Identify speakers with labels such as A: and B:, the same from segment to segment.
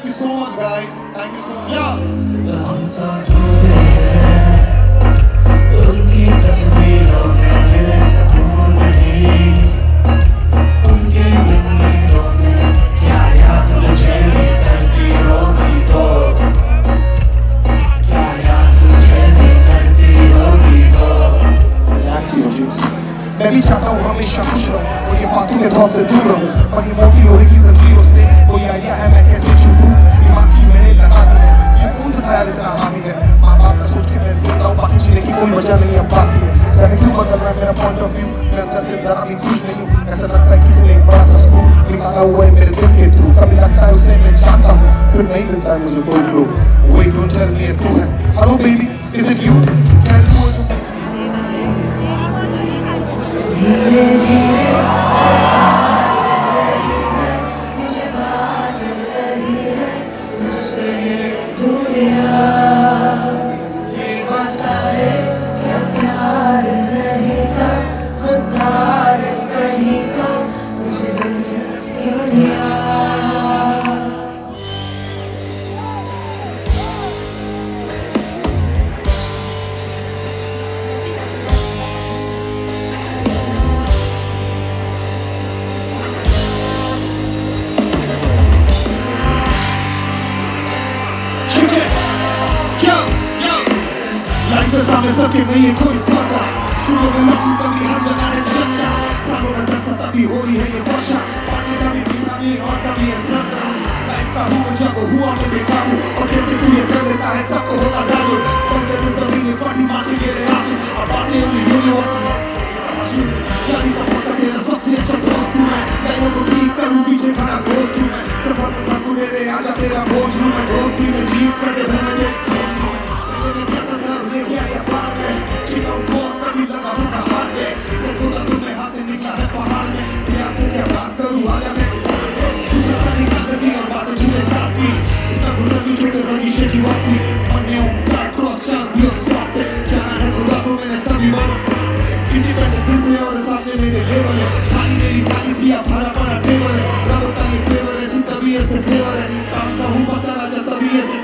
A: you so much, guys. Thank you so much. Yeah.
B: उनकी तस्वीरों में मिले सुकून नहीं, उनके उम्मीदों में क्या याद मुझे भी करती होगी वो, क्या याद मुझे भी करती होगी वो।
A: मैं भी चाहता हूँ हमेशा खुश रहूं और ये फालतू के दौर से दूर रहूं, पर ये मोटी लोहे की जंजीरों से कोई आइडिया है मैं कैसे छूटूं। दिमाग की मैंने लगा दी है, ये कौन सा ख्याल इतना हावी है। माँ बाप का सोच के मैं जिंदा हूँ, बाकी जीने की कोई वजह नहीं है बाकी है। जाने क्यों बदल रहा है मेरा पॉइंट ऑफ व्यू, मैं अंदर से जरा भी खुश नहीं हूँ। ऐसा लगता है किसी ने एक बड़ा सा स्क्रू निकाला हुआ है मेरे दिल के थ्रू। कभी लगता है उसे मैं जानता हूँ, फिर नहीं मिलता है मुझे कोई clue. Wait, don't tell me it's true है। Hello baby, is it you? क्या तू हो जो
B: धीरे धीरे मुझे बांट रही है तुझसे ये दुनिया, ये बताए क्या प्यार नहीं था खुदार कहीं का, तुझे दिल क्यों दिया।
A: लाइफ के सामने सबके नहीं है कोई पर्दा, स्टूडियो में लगूं कभी हर जगह है चर्चा, सालों में जब तभी हो रही है ये वर्षा, पानी कभी पीता भी और कभी है सर्दा। लाइफ का हूँ जब हुआ मैं बेकाबू, और कैसे तू ये कर लेता है सबको होता दाजू। और जैसे जमीन में फटी मार के गिरे आंसू, और बातें उन्हीं यूनिवर्सिटी जानी का पता तेरा सबसे अच्छा दोस्त हूँ मैं, लाइनों को ठीक करूँ पीछे खड़ा दोस्त हूँ मैं, सफर में साथ दे दे आजा तेरा बोझ हूँ मैं, दोस्ती में जीत कर दे मैं तेरे दोस्त हूँ मैं। मैंने कैसा कर लेके आया पार में, जीता हूँ बहुत कभी लगा हूँ ना हार में, से खुदा तुम्हें हाथ में निकला है पहाड़ में, प्यार से क्या बात करूँ आजा मैं तुझे सारी कागजी और बातें छूले खास की, इतना गुस्सा क्यों छोटे रंजीशे की वापसी, मरने हूँ ब्लैक क्रॉस चैंपियन स्वास्थ्य, जाना है खुदा को मैंने सभी बार इंडिपेंडेंट दिल से और सामने मेरे लेवल है, खाली मेरी थाली पिया भरा भरा टेबल है, रब का ये फेवर है सी तभी ऐसे फेवर है, कामता हूँ पता राजा तभी ऐसे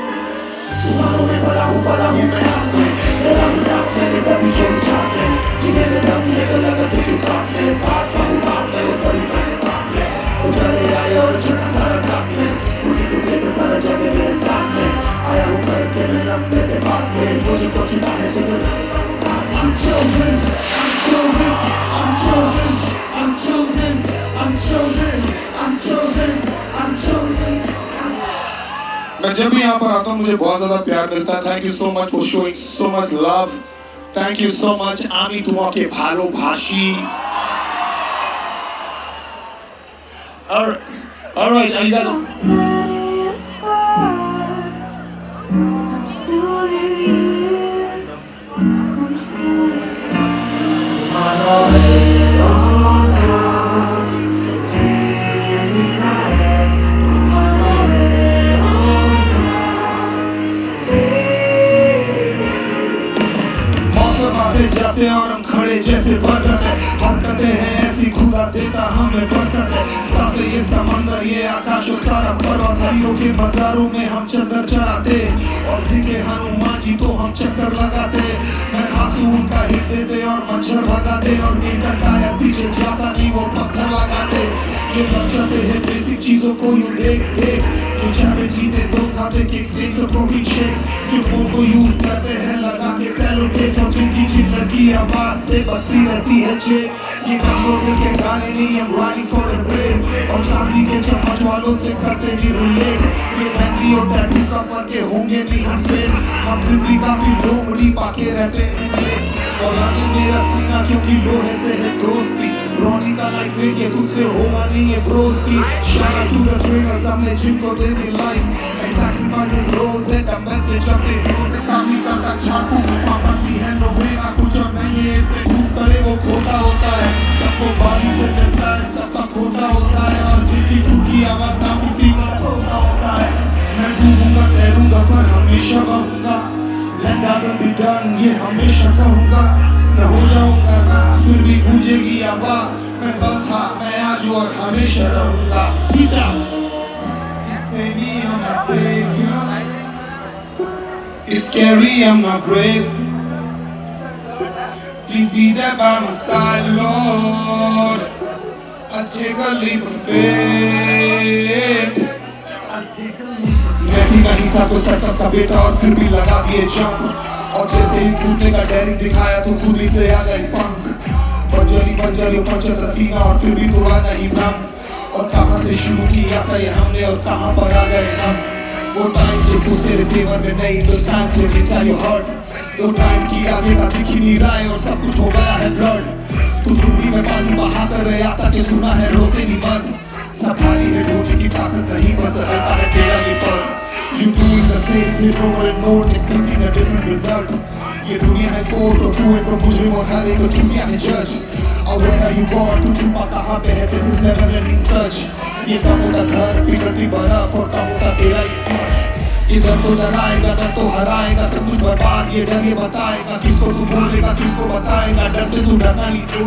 A: तूफानों में भरा हूँ मैं आग में, तेरा मजाक मैंने तभी छोड़ी छाप में, जीने में दम है तो लगा तो क्यों काम में, पास हूँ बाप में वो तभी मैंने बाप में, उजाले आए और छटा सारा डार्कनेस, टूटे टूटे का सारा जगह मेरे साथ में, आया हूँ करके मैं लंबे से पास में, मुझे को चुना है सुन I'm chosen, I'm chosen, I'm chosen, I'm chosen, I'm chosen, I'm chosen, I'm chosen. मैं जब भी यहाँ पर आता हूँ मुझे बहुत ज़्यादा प्यार मिलता है। Thank you so much for showing so much love. Thank you so much. আমি তোমাকে ভালোবাসি। All right, I got it.
B: I'm still here, I'm still here.
A: जाते और हम खड़े जैसे बरगद है, हरकतें हैं ऐसी खुदा देता हमें बरकत है, साथ ये समंदर ये आकाश और सारा पर्वत, हरियों के मज़ारों में हम चंदर चढ़ाते और दिखे हनुमान जी तो हम चक्कर लगाते, मैं घासू उनका हिट देते और मच्छर भगाते, और नींद टायर पीछे जाता नहीं वो पत्थर लगाते, जो लग जाते हैं बेसिक चीजों को यूं देख देख, जो चाहे जीते दोस्त खाते किक स्टिक्स और प्रोटीन शेक्स, जो फोन को यूज करते हैं लगा के सेलो टेप, और जिनकी जिंदगी आवाज से बसती रहती है चेक, ये कमजोर दिल के गाने नहीं हम राइडिंग फॉर द ब्रेव, और चांदी के चम्मच वालों से करते नहीं रिलेट, ये मेहंदी और टैटू का फर्क है होंगे नहीं हम फेल, हम जिंदगी का भी लोमड़ी पाके रहते हैं और आगे मेरा सीना क्योंकि लोहे से है दोस्ती, रोनी का लाइफ वेट ये तुझसे होगा नहीं ये ब्रोस की, शायद तू द ट्रेनर सामने जिनको दे दी लाइफ, I sacrifice रोज है डंबल से चलते रोज काफी करता छापू, पाबंदी है नोवेगा कुछ और नहीं है इसे प्रूफ करे वो खोटा होता है, सबको बारी से मिलता है सबका खोटा होता है, और जिसकी खुद की आवाज ना किसी का खोटा होता है, मैं डूबूंगा तैरूंगा पर हमेशा रहूंगा, let never be done ये हमेशा कहूंगा, मैं हो जाऊंगा ना फिर भी गूंजेगी आवाज, मैं कल था मैं आज और हमेशा रहूंगा। Peace out.
B: It's scary, I'm not brave. Please be there by my side, Lord. I take a leap of faith. मैं भी नहीं था तो सर्कस का बेटा और फिर भी लगा दिए जंप और जैसे ही कूदने का डैरी दिखाया तो खुद ही से आ गए पंख बंजरी पंचर सीना और फिर भी थोड़ा नहीं भ्रम और कहाँ से शुरू किया था ये हमने और कहाँ पर आ गए हम वो टाइम जो कुछ तेरे फेवर में नहीं तो टाइम से बेचा योर हार्ट वो टाइम की आगे का दिख ही नहीं रहा है और सब कुछ हो गया है ब्लड तू सुनती में पानी बहा कर रहे आता के सुना है रोते नहीं मत सफारी है ढोने की ताकत नहीं बस हल्का है तेरा ये purse You doing the same thing over and over expecting a different result ये दुनिया है कोर्ट और तू एक मुझे और हर एक चुनिया है जज और where are you gone तू छुपा कहाँ पे है this is never ending search ये कम होता घर पिघलती बर्फ और कम होता तेरा ये फर्श ये डर तो डराएगा डर तो हराएगा सब कुछ बर्बाद ये डर ये बताएगा किसको तू बोलेगा किसको बताएगा डर से तू डरना नहीं तो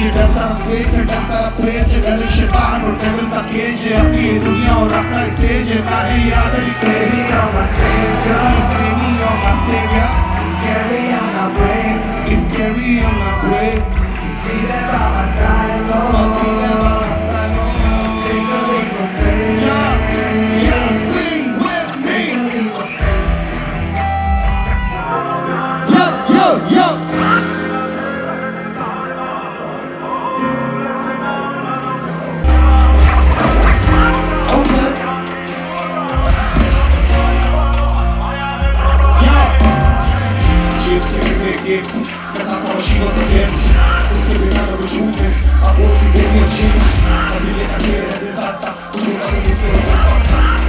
B: ये डर सारा फेक है डर सारा प्रेत है डर एक शैतान और डेविल का केज है अपनी ये दुनिया और अपना स्टेज है ना है याद है saving of my savior saving of my savior
C: It's scary, I'm not brave.
B: it's scary I'm not brave
C: Be there by my side, Lord.
B: I'll be there by my side Lord.
C: Take a leap of faith.
B: Yeah, sing with me. Yo. Okay. Chips, gigs. That's how come she was against. उसके बिना न वजूद में अब बोलती baby change अभी लेकर के रह देता था तुझे कभी नहीं फिर होता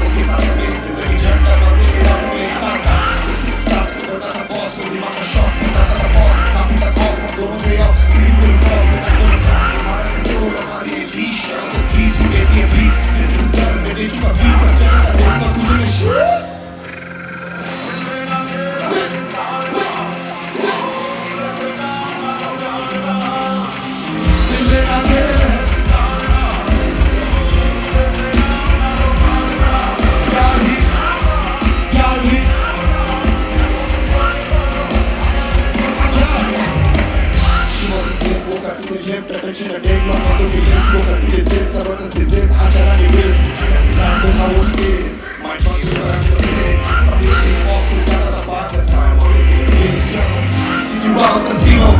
B: उसके साथ मेरी जिंदगी झंडा मजे मेरा में खाता उसके साथ में बना था बॉस वो दिमाग का शॉट बना था बॉस काफी तक ऑफ हम दोनों गए ऑफ तीन फिर बॉस में तक हमारा कंट्रोल हमारी leash so please you gave me a beat this is done मैं दे चुका बीस अब चला था देखना तुझे में Attention, a day long on the biggest book and this is about this is how can I live? Sound is how it is. My tongue is around the head. I'm using boxes out of the box. That's why I'm always in the struggle. You out the zero.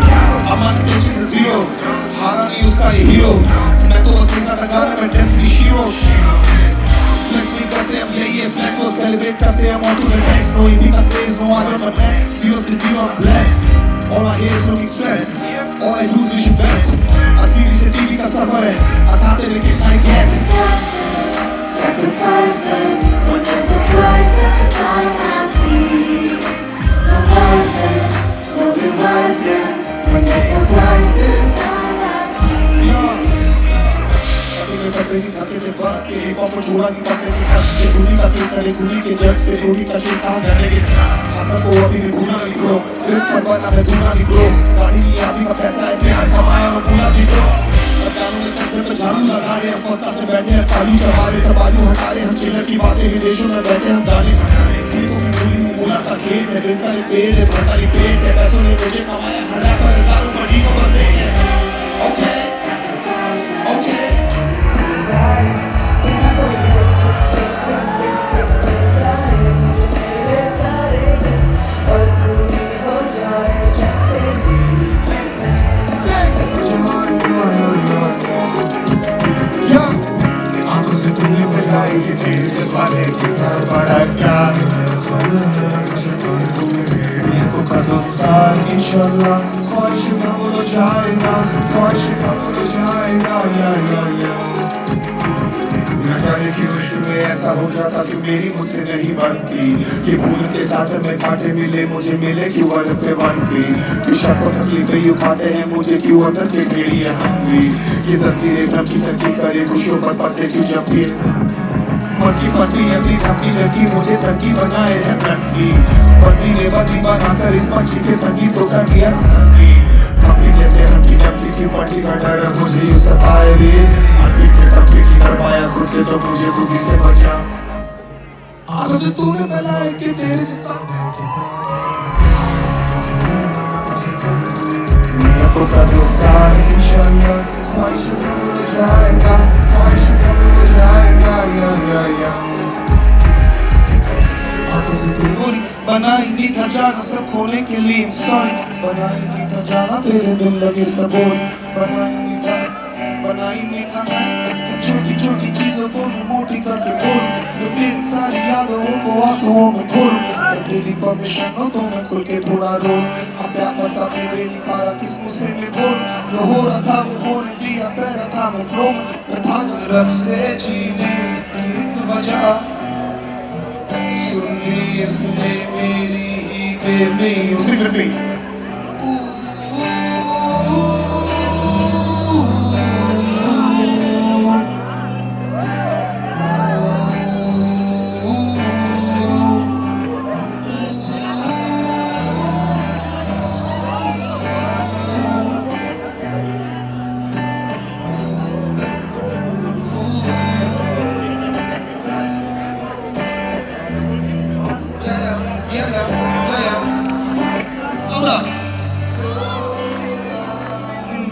B: I'm on stage in the zero. हारा नहीं उसका ये hero. मैं तो बस लिखा था गाना मैं डेस्टिनी शीरो. Flex नहीं करते हम ये flex वो celebrate करते हम on to the next. No EP का phase, no आज on the next. Zero to zero, I'm blessed. All my haters looking stressed. All I do is wish you best. असली से टीवी का सफर है अथाते लेकिन I guess
C: Sacrifices, when there's no prices, I'm at peace. No vices, no devices, when there's no prices, I'm at
B: अभी मैं कपड़े की थके थे बस के एक ऑफर छोड़ा नहीं पाते थे कस से दूरी का फेस करे दूरी के जज से थोड़ी कटे कहाँ जाने के आशा को अभी भी भूला नहीं ब्रो ट्रिप चलवाना मैं भूला नहीं ब्रो गाड़ी नहीं आदमी का पैसा है प्यार कमाया और भूला नहीं ब्रो कानों में कंधे पे झाड़ू लगा रहे हैं फर्स्ट क्लास में बैठे हैं ताली चढ़ा रहे सब आलू हटा रहे हम चिल्लर की बातें विदेशों में बैठे हम गाने खेतों में बोली बोला सा खेत है ढेर सारे पेड़ है भरतारी पेट है पैसों ने मुझे कमाया हरा कर हजारों बड़ी को बस एक है ओके कि तेरे जज्बाते कितना बड़ा प्यार को कर दो सार इंशाल्लाह ख्वाहिश कम हो जाएगा न जाने क्यों शुरू में ऐसा हो जाता कि मेरी मुझसे नहीं बनती कि भूल के साथ में कांटे मिले मुझे मिले क्यों वन पे वन फ्री कि शक और तकलीफें यूं काटे हैं मुझे क्यों अंदर के टेढ़ी है हंगरी कि जंजीरें भ्रम की सकी करे खुशियों पर पड़ते क्यों जब भी मन की पट्टी अपनी धमकी जगी मुझे संगी बनाए हैं ब्रंटली पट्टी ने बदली बनाकर इस पक्षी के संगीत को कर दिया संगी अपनी जैसे हटकी डपटी की पट्टी का डर मुझे यूं सताए रे अपनी टपटी कर पाया खुद से तो मुझे खुद ही से बचा आग जो तूने बनाए कि तेरे जितना
A: होता जो सारे इंशाल्लाह ख्वाहिश कब हो जाएगा ख्वाहिश कब हो जाएगा या आंखों से तू बोली बनाई नहीं था जाना सब खोने के लिए सॉरी बनाई नहीं था जाना तेरे बिन लगे सबोरी बनाई नहीं था मैं छोटी छोटी चीजों को मैं मोटी करके बोलूं मैं तेरी सारी यादों को आंसुओं में खोलूं मैं तेरी परमिशन हो तो मैं खुल के थोड़ा रो अब प्यार पर साथ में दे नहीं पा रहा किस मुझसे मैं बोल जो हो रहा था वो होने दिया पैरा था मैं फ्लो में मैं था रब से जीने की एक वजह सुन ली इसने मेरी ही be me sing with me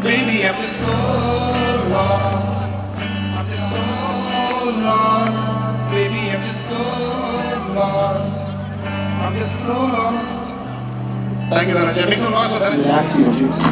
A: Baby, I'm just so lost. I'm just so lost. Baby, I'm just so lost. I'm just so lost. Thank you, Dhananjay. Make some noise for that. React to your dreams.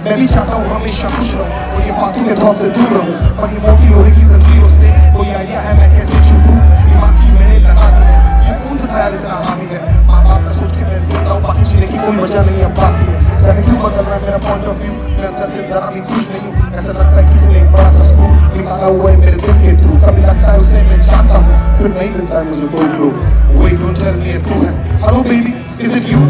A: मैं भी चाहता हूँ हमेशा खुश रहूं और ये फालतू के थॉट से दूर रहूं पर ये मोटी लोहे की जंजीरों से कोई आइडिया है मैं कैसे छूटूं दिमाग की मैंने लगा दी है ये कौन सा ख्याल इतना हावी है माँ बाप का सोच के मैं जिंदा हूँ बाकी जीने की कोई वजह नहीं अब बाकी है जाने क्यों बदल रहा है मेरा पॉइंट ऑफ व्यू मैं अंदर से जरा भी खुश नहीं हूँ ऐसा लगता है किसी ने एक बड़ा सा स्क्रू निकाला हुआ है मेरे दिल के थ्रू कभी लगता है उसे मैं जानता हूँ फिर नहीं मिलता है मुझे कोई क्लू वही डोंट टेल मी तू है hello baby is it you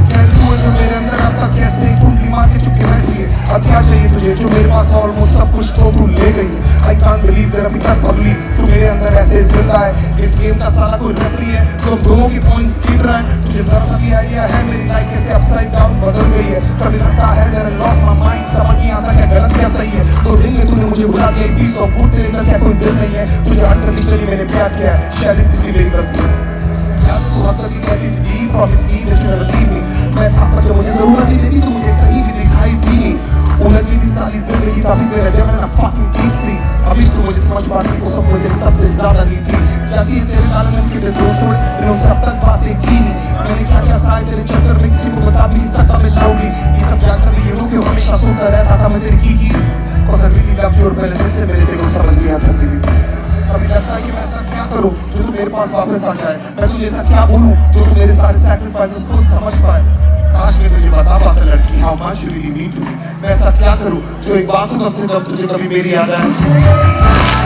A: क्या तू है जो मेरे अंदर अब तक कैसे कुंडली मार के चुपके बैठी है अब क्या चाहिए तुझे जो मेरे पास था ऑलमोस्ट सब कुछ तो तू ले गई आई कांट बिलीव तेरा पिता पगली तू मेरे अंदर ऐसे जिंदा है इस गेम का सारा कोई रेफरी है तो हम दोनों की पॉइंट्स गिन रहा है तुझे जरा सा भी आइडिया है मेरी लाइफ कैसे अपसाइड डाउन बदल गई है कभी लगता है देयर लॉस्ट माय माइंड समझ नहीं आता क्या गलत क्या सही है तो दिन में तूने मुझे बुला दिया पीस ऑफ वुड तेरे अंदर क्या कोई दिल नहीं है तुझे अनकंडीशनली मैंने प्यार किया है शायद किसी मेरी गलती है तू हद तक कहती थी promise me that you never leave me मैं था पर जब मुझे जरूरत थी बेबी तू मुझे कहीं भी दिखाई दी नहीं उलझ गई थी सारी जिंदगी था भी मेरा डेमन ना फकिंग डीप सी अभी तू मुझे समझ पाती वो सब मुझे सबसे ज्यादा नहीं थी जाती है तेरे काल में के दोस्त छोड़े मैंने उन सब तक बातें की नहीं मैंने क्या क्या सारे तेरे चक्कर में किसी को बता भी नहीं सकता मैं लाऊंगी ये सब जानकर भी ये लोग हमेशा सोता रहता था मैं तेरी की cause I really love you और पहले दिन से मेरे तेरे को समझ नहीं आता कभी लगता है कि मैं ऐसा क्या करूं जो तू मेरे पास वापस आ जाए मैं तुझे ऐसा क्या बोलूं जो तू मेरे सारे सैक्रिफाइसेस को समझ पाए काश मैं तुझे बता पाता लड़की how much you really mean to me मैं ऐसा क्या करूं जो एक बात तो कम से कम तुझे कभी मेरी याद आए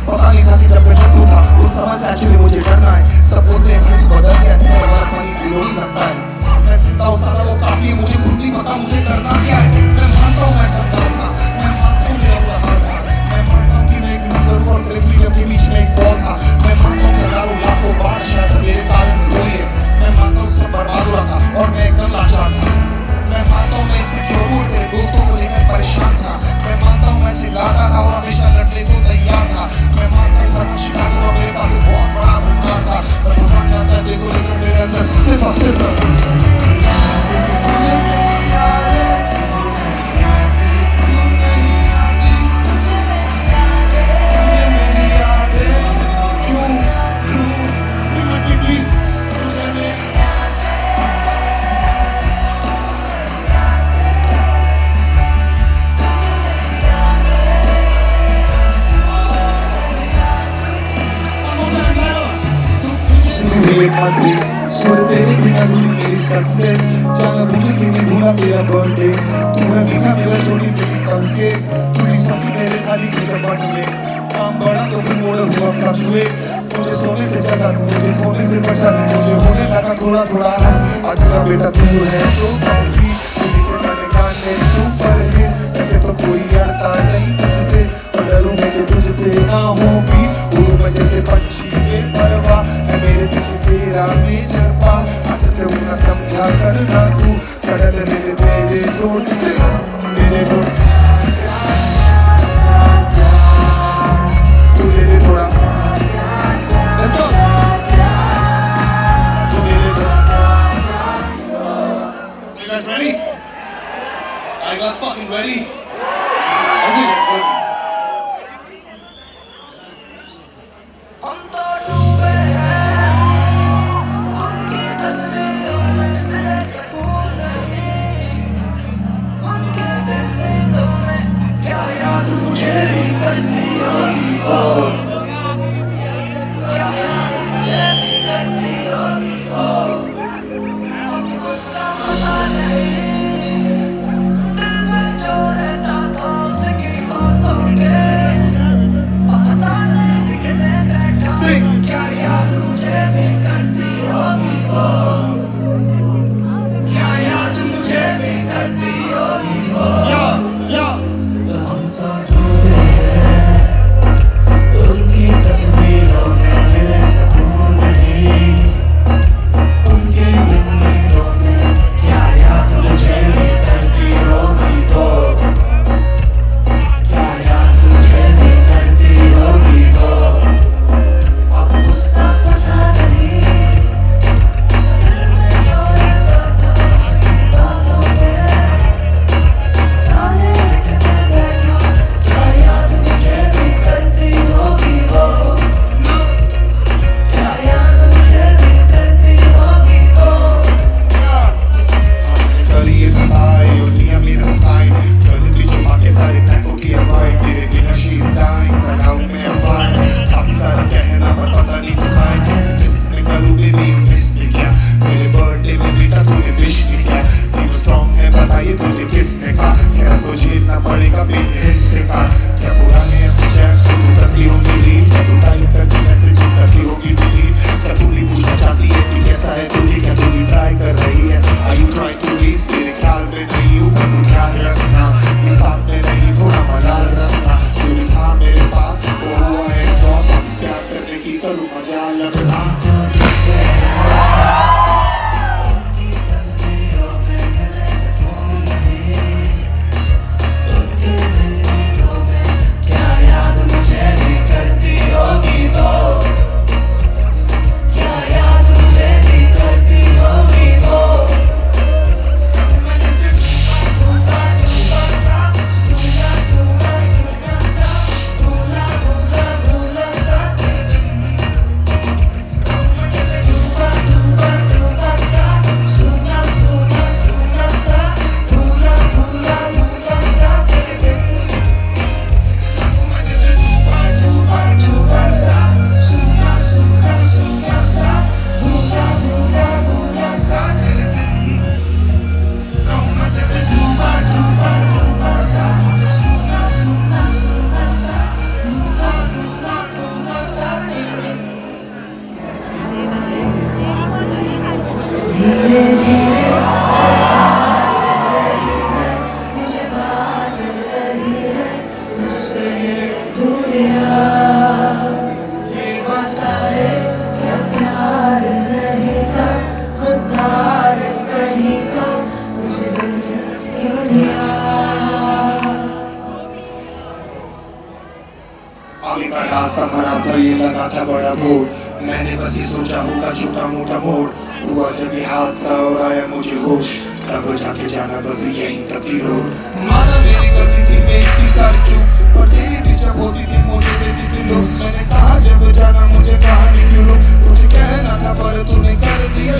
A: पता नहीं था कि जब मैं टूटू था उस समय से एक्चुअली मुझे डरना है सब बोलते हैं कि तू बदल गया तेरा वाला पानी हीरो ही लगता है मैं जिंदा हूँ सारा वो काफी है मुझे खुद नहीं पता मुझे करना क्या है मैं मानता हूँ मैं डरता था मैं मानता हूँ मेरा बुरा हाल था मैं मानता हूँ कि मैं एक लूजर और तेरे फ्रीडम के बीच में एक बॉल था मैं मानता हूँ हजारों लाखों बार शायद मेरे कारण हुई है मैं मानता हूँ सब बर्बाद हो रहा था और मैं एकदम लाचार था मैं मानता हूँ मैं इनसिक्योर हूँ तेरे दोस्तों को लेकर परेशान था मैं मानता हूँ मैं चिल्लाता था और हमेशा लड़ने को तैयार था मैं मानता हूँ हर कुछ का मेरे पास एक बहुत बड़ा भंडार था मैं भगवान जानता है देखो लेकिन मेरे अंदर सिर्फ और सिर्फ सुर तेरे बिना भूली मेरी सक्सेस जाना मुझे कि नहीं भूला तेरा बर्थडे तू है मीठा मेरा छोटी बेटी तमके तू सकी मेरे थाली की चपट में काम बड़ा तो फिर मोड़ हुआ फ्लक्चुएट मुझे सोने से जगा मुझे खोने से बचा मुझे होने लगा थोड़ा थोड़ा आज का बेटा तू है तो काफी से मैंने गाने सुपर हिट ऐसे तो कोई अड़ता नहीं मुझसे डरूं मैं तो तुझ पे ना होगी उड़ मैं जैसे पंछी के परवा है मेरे पीछे तेरा मेजरपा आज से ना समझा करना तू चढ़ल मेरे जोड़ से मेरे जोड़ तू दे दे थोड़ा Let's go तू दे दे थोड़ा You guys ready? Are you guys fucking ready? Okay, let's go.
D: हम तो डूबे हैं उनकी तस्वीरों में मेरे सुकून नहीं उनके तस्वीरों में क्या याद मुझे भी करती होगी वो क्या याद मुझे भी करती होगी वो अब उसका पता नहीं दिल में जो रहता था उसकी बातों के अफसाने लिखने बैठा क्या याद मुझे भी करती होगी वो क्या याद मुझे भी करती होगी वो हम तो डूबे हैं उनकी तस्वीरों में मिले सुकून नहीं उनके उम्मीदों में क्या याद मुझे भी करती होगी वो क्या याद मुझे भी करती होगी वो अब उसका पता नहीं दिल में जो रहता था उसकी बातों में सारे लिखने बैठा क्या याद मुझे भी करती होगी वो क्या याद मुझे भी करती होगी वो
B: कल ये बताए और लिया मेरा साइन कर दी छुपा के सारे टैंकों की अवॉइड तेरे बिना शी इज डाइंग लगाऊं मैं अवॉइड काफी सारा कहना पर पता नहीं तो खाए जैसे मिस में करूं बेबी मिस में क्या मेरे बर्थडे में बेटा तूने विश नहीं किया टीम स्ट्रांग है बताइए तुझे किसने कहा खैर तो झेलना पड़ेगा मेरे हिस्से का क्या पुराने अपने चैट्स को तू करती होगी रीड क्या तू टाइप करके मैसेजेस करती होगी डिलीट क्या तू भी पूछना चाहती है कि कैसा है तू क्या तू भी ट्राई कर रही है are you trying to reach तेरे ख्याल में नहीं हूँ पर तू ख्याल रखना ये साथ में नहीं थोड़ा मलाल रखना जो भी था मेरे पास वो हुआ है एग्जॉस्ट वापस प्यार करने की करूँ मजा लगना
D: उनकी तस्वीरों में मिले सुकून नहीं उनके उम्मीदों में क्या याद मुझे भी करती होगी वो क्या याद मुझे भी करती होगी वो डूबा डूबा सा सूना सूना सूना सा भूला भूला भूला सा तेरे बिन डूबा डूबा डूबा सा सूना सूना सूना सा भूला भूला भूला सा तेरे बिन डूबा डूबा डूबा सा सूना सूना सूना सा भूला भूला भूला सा तेरे बिन डूबा डूबा डूबा सा सूना सूना सूना सा भूला भूला भूला सा तेरे बिन धीरे धीरे मुझे बांट रही है तुझसे ये दुनिया ये बता दे क्या प्यार नहीं था खुदार कहीं का तुझे दिल क्यों दिया
B: आगे का रास्ता खराब था ये लगा था बड़ा बोर्ड मैंने बस ये सोचा होगा छोटा मोटा मोड़ हुआ जब ये हादसा और आया मुझे होश तब जाके जाना बस यहीं तक की रोड माना मेरी गलती थी मेरी की सारी चूक पर तेरी भी जब होती थी मुझे देती थी लुक्स मैंने कहा जब जाना मुझे कहा नहीं क्यों रुक कुछ कहना था पर तूने कर दिया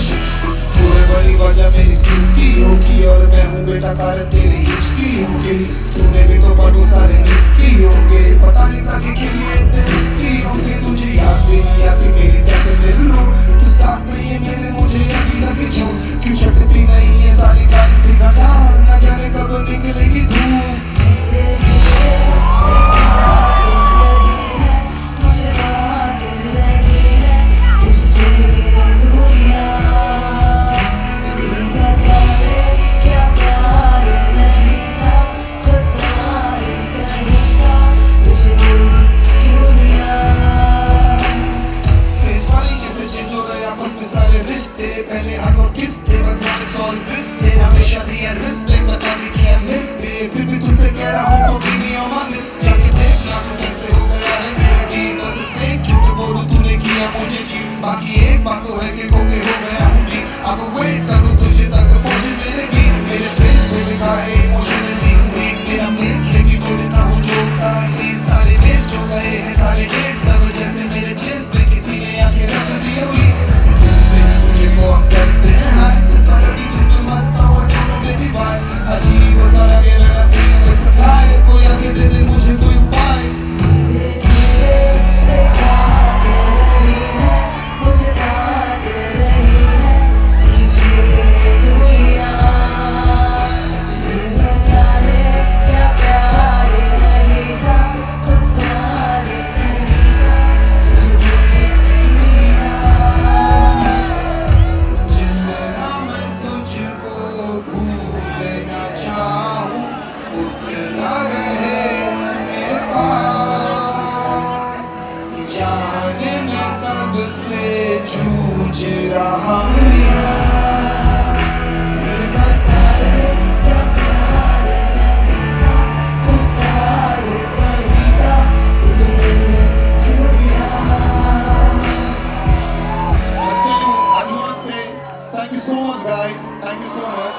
B: तू है बड़ी वजह मेरी सीज की होगी और मैं हूँ बेटा कारण तेरी हिप्स की होगी तूने भी तो बहुत सारे मिस की होंगे पता नहीं था कि के लिए इतने रिस्की होंगे तुझे याद भी नहीं आती मेरी कैसे दिल रो तू साथ नहीं है मेरे मुझे अभी लगी छूट क्यों छटती नहीं है सारी गाली से घटा न जाने कब निकलेगी धूप थे बस now it's all bliss थे हमेशा दिया रिस्पेक्ट बता दी कि I miss फिर भी तुमसे कह रहा हूँ forgive me on my miss जाके देखना तो कैसे हो गया है मेरा डील बस फेक क्यों तो बोलूं तूने किया मुझे क्यों बाकी एक बात तो है कि खोके हो गया हूँ भी अब वेट करूँ तुझे तक पहुँचे मेरे गीत मेरे फेस पे लिखा है इमोशनली वीक मेरा मिल है कि वो लेता हूँ जोड़ता ये सारे वेस्ट हो गए हैं सारे डेट सब जैसे मेरे चेस्ट पे किसी ने आके रख दी हुई तुमसे ही मुझे कॉल करते हैं हाय पर अभी तुझे मत पावर डोंट बेबी बाय अजीब सा लगे मेरा सीन सप्लाई कोई आके दे दे मुझे कोई उपाय
D: धीरे धीरे से भाग रही है मुझे भाग रही है इसलिए दुनिया ये बता दे क्या प्यार नहीं था खुद प्यार नहीं था
B: जितना मैं तुझको भूलना चाहूं उतना रहे मेरे पास जाने मैं कब से जूझ रहा हूं
D: ये बता दे क्या प्यार नहीं था खुद प्यार नहीं था तुझे मिलने क्यों दिया
B: I just want to say thank you so much guys thank you so much